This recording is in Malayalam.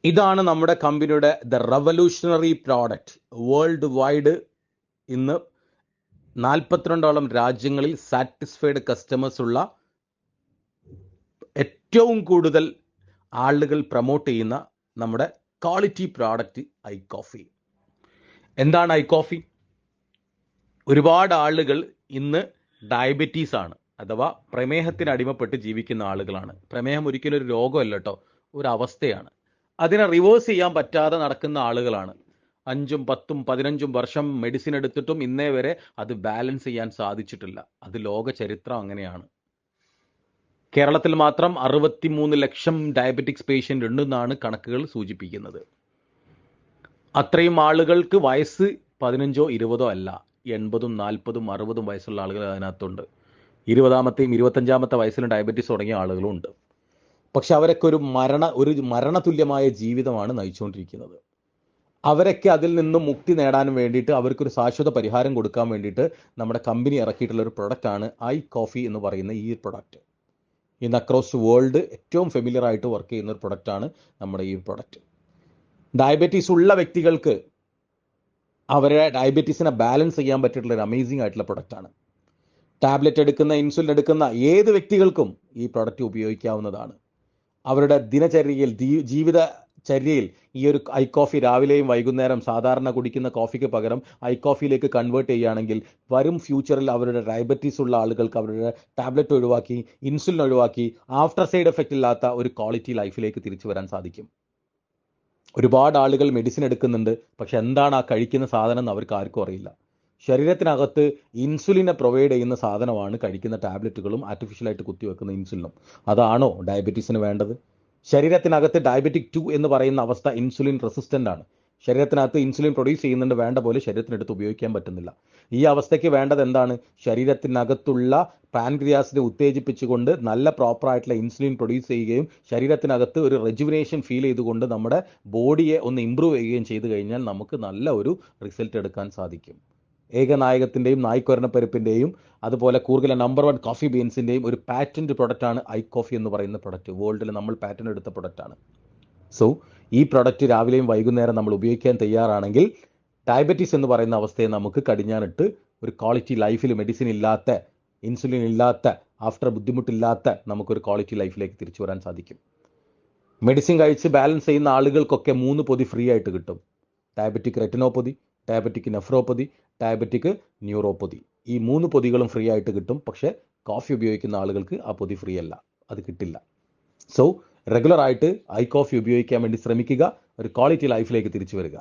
ഇതാണ് നമ്മുടെ കമ്പനിയുടെ the revolutionary product. World wide ഇന്ന് 42ഓളം രാജ്യങ്ങളിൽ സാറ്റിസ്ഫൈഡ് കസ്റ്റമേഴ്സ് ഉള്ള, ഏറ്റവും കൂടുതൽ ആളുകൾ പ്രൊമോട്ട് ചെയ്യുന്ന നമ്മുടെ ക്വാളിറ്റി പ്രോഡക്റ്റ് ഐ കോഫി. എന്താണ് ഐ കോഫി? ഒരുപാട് ആളുകൾ ഇന്ന് ഡയബറ്റീസ് ആണ്, അഥവാ പ്രമേഹത്തിന് അടിമപ്പെട്ട് ജീവിക്കുന്ന ആളുകളാണ്. പ്രമേഹം ഒരിക്കലും ഒരു രോഗമല്ല കേട്ടോ, ഒരു അവസ്ഥയാണ്. അതിനെ റിവേഴ്സ് ചെയ്യാൻ പറ്റാതെ നടക്കുന്ന ആളുകളാണ്. 5ഉം 10ഉം 15ഉം വർഷം മെഡിസിൻ എടുത്തിട്ടും ഇന്നേ വരെ അത് ബാലൻസ് ചെയ്യാൻ സാധിച്ചിട്ടില്ല. അത് ലോക ചരിത്രം അങ്ങനെയാണ്. കേരളത്തിൽ മാത്രം 63 ലക്ഷം ഡയബറ്റിക്സ് പേഷ്യൻ്റ് ഉണ്ടെന്നാണ് കണക്കുകൾ സൂചിപ്പിക്കുന്നത്. അത്രയും ആളുകൾക്ക് വയസ്സ് 15ഓ 20ഓ അല്ല, 80ഉം 40ഉം 60ഉം വയസ്സുള്ള ആളുകൾ അതിനകത്തുണ്ട്. 20ാമത്തെയും 25ാമത്തെ വയസ്സിലും ഡയബറ്റീസ് തുടങ്ങിയ ആളുകളും ഉണ്ട്. പക്ഷെ അവരൊക്കെ ഒരു മരണതുല്യമായ ജീവിതമാണ് നയിച്ചുകൊണ്ടിരിക്കുന്നത്. അവരൊക്കെ അതിൽ നിന്നും മുക്തി നേടാൻ വേണ്ടിയിട്ട്, അവർക്കൊരു ശാശ്വത പരിഹാരം കൊടുക്കാൻ വേണ്ടിയിട്ട് നമ്മുടെ കമ്പനി ഇറക്കിയിട്ടുള്ള ഒരു പ്രൊഡക്റ്റാണ് ഐ കോഫി എന്ന് പറയുന്ന ഈ പ്രൊഡക്റ്റ്. ഇന്ന് അക്രോസ് വേൾഡ് ഏറ്റവും ഫെമിലിയർ ആയിട്ട് വർക്ക് ചെയ്യുന്ന ഒരു പ്രൊഡക്റ്റാണ് നമ്മുടെ ഈ പ്രൊഡക്റ്റ്. ഡയബറ്റീസ് ഉള്ള വ്യക്തികൾക്ക് അവരെ ഡയബറ്റീസിനെ ബാലൻസ് ചെയ്യാൻ പറ്റിയിട്ടുള്ള ഒരു അമേസിംഗ് ആയിട്ടുള്ള പ്രൊഡക്റ്റാണ്. ടാബ്ലറ്റ് എടുക്കുന്ന, ഇൻസുലിൻ എടുക്കുന്ന ഏത് വ്യക്തികൾക്കും ഈ പ്രൊഡക്റ്റ് ഉപയോഗിക്കാവുന്നതാണ്. അവരുടെ ദിനചര്യയിൽ, ജീവിതചര്യയിൽ ഈ ഒരു ഐ കോഫി രാവിലെയും വൈകുന്നേരം സാധാരണ കുടിക്കുന്ന കോഫിക്ക് പകരം ഐ കോഫിയിലേക്ക് കൺവേർട്ട് ചെയ്യുകയാണെങ്കിൽ വരും ഫ്യൂച്ചറിൽ അവരുടെ ഡയബറ്റീസ് ഉള്ള ആളുകൾക്ക് അവരുടെ ടാബ്ലറ്റ് ഒഴിവാക്കി, ഇൻസുലിൻ ഒഴിവാക്കി, ആഫ്റ്റർ സൈഡ് എഫക്റ്റ് ഇല്ലാത്ത ഒരു ക്വാളിറ്റി ലൈഫിലേക്ക് തിരിച്ചു വരാൻ സാധിക്കും. ഒരുപാട് ആളുകൾ മെഡിസിൻ എടുക്കുന്നുണ്ട്, പക്ഷെ എന്താണ് ആ കഴിക്കുന്ന സാധനം എന്ന് അവർക്ക് ആർക്കും അറിയില്ല. ശരീരത്തിനകത്ത് ഇൻസുലിനെ പ്രൊവൈഡ് ചെയ്യുന്ന സാധനമാണ് കഴിക്കുന്ന ടാബ്ലറ്റുകളും ആർട്ടിഫിഷ്യലായിട്ട് കുത്തിവെക്കുന്ന ഇൻസുലിനും. അതാണോ ഡയബറ്റീസിന് വേണ്ടത്? ശരീരത്തിനകത്ത് ഡയബറ്റിക് 2 എന്ന് പറയുന്ന അവസ്ഥ ഇൻസുലിൻ റെസിസ്റ്റൻ്റ് ആണ്. ശരീരത്തിനകത്ത് ഇൻസുലിൻ പ്രൊഡ്യൂസ് ചെയ്യുന്നുണ്ട്, വേണ്ട പോലെ ശരീരത്തിനടുത്ത് ഉപയോഗിക്കാൻ പറ്റുന്നില്ല. ഈ അവസ്ഥയ്ക്ക് വേണ്ടത് എന്താണ്? ശരീരത്തിനകത്തുള്ള പാൻക്രിയാസിനെ ഉത്തേജിപ്പിച്ചുകൊണ്ട് നല്ല പ്രോപ്പറായിട്ടുള്ള ഇൻസുലിൻ പ്രൊഡ്യൂസ് ചെയ്യുകയും ശരീരത്തിനകത്ത് ഒരു റെജുവിനേഷൻ ഫീൽ ചെയ്തുകൊണ്ട് നമ്മുടെ ബോഡിയെ ഒന്ന് ഇമ്പ്രൂവ് ചെയ്യുകയും ചെയ്തു കഴിഞ്ഞാൽ നമുക്ക് നല്ല ഒരു റിസൾട്ട് എടുക്കാൻ സാധിക്കും. ഏകനായകത്തിൻ്റെയും നായ്ക്കൊരണപ്പരിപ്പിൻ്റെയും അതുപോലെ കൂർഗിലെ നമ്പർ 1 കോഫി ബീൻസിൻ്റെയും ഒരു പാറ്റൻറ്റ് പ്രൊഡക്റ്റാണ് ഐ കോഫി എന്ന് പറയുന്ന പ്രൊഡക്റ്റ്. വേൾഡിൽ നമ്മൾ പാറ്റൻറ്റ് എടുത്ത പ്രൊഡക്റ്റാണ്. സോ ഈ പ്രൊഡക്റ്റ് രാവിലെയും വൈകുന്നേരം നമ്മൾ ഉപയോഗിക്കാൻ തയ്യാറാണെങ്കിൽ ഡയബറ്റീസ് എന്ന് പറയുന്ന അവസ്ഥയെ നമുക്ക് കടിഞ്ഞാനിട്ട് ഒരു ക്വാളിറ്റി ലൈഫിൽ, മെഡിസിൻ ഇല്ലാത്ത, ഇൻസുലിൻ ഇല്ലാത്ത, ആഫ്റ്റർ ബുദ്ധിമുട്ടില്ലാത്ത നമുക്കൊരു ക്വാളിറ്റി ലൈഫിലേക്ക് തിരിച്ചു വരാൻ സാധിക്കും. മെഡിസിൻ കഴിച്ച് ബാലൻസ് ചെയ്യുന്ന ആളുകൾക്കൊക്കെ 3 പൊതി ഫ്രീ ആയിട്ട് കിട്ടും. Diabetic retinopathy, diabetic nephropathy, diabetic neuropathy. ഈ 3 പൊതികളും ഫ്രീ ആയിട്ട് കിട്ടും. പക്ഷേ കോഫി ഉപയോഗിക്കുന്ന ആളുകൾക്ക് ആ പൊതി ഫ്രീ അല്ല, അത് കിട്ടില്ല. സോ റെഗുലർ ആയിട്ട് ഐ കോഫി ഉപയോഗിക്കാൻ വേണ്ടി ശ്രമിക്കുക. ഒരു ക്വാളിറ്റി ലൈഫിലേക്ക് തിരിച്ചു വരിക.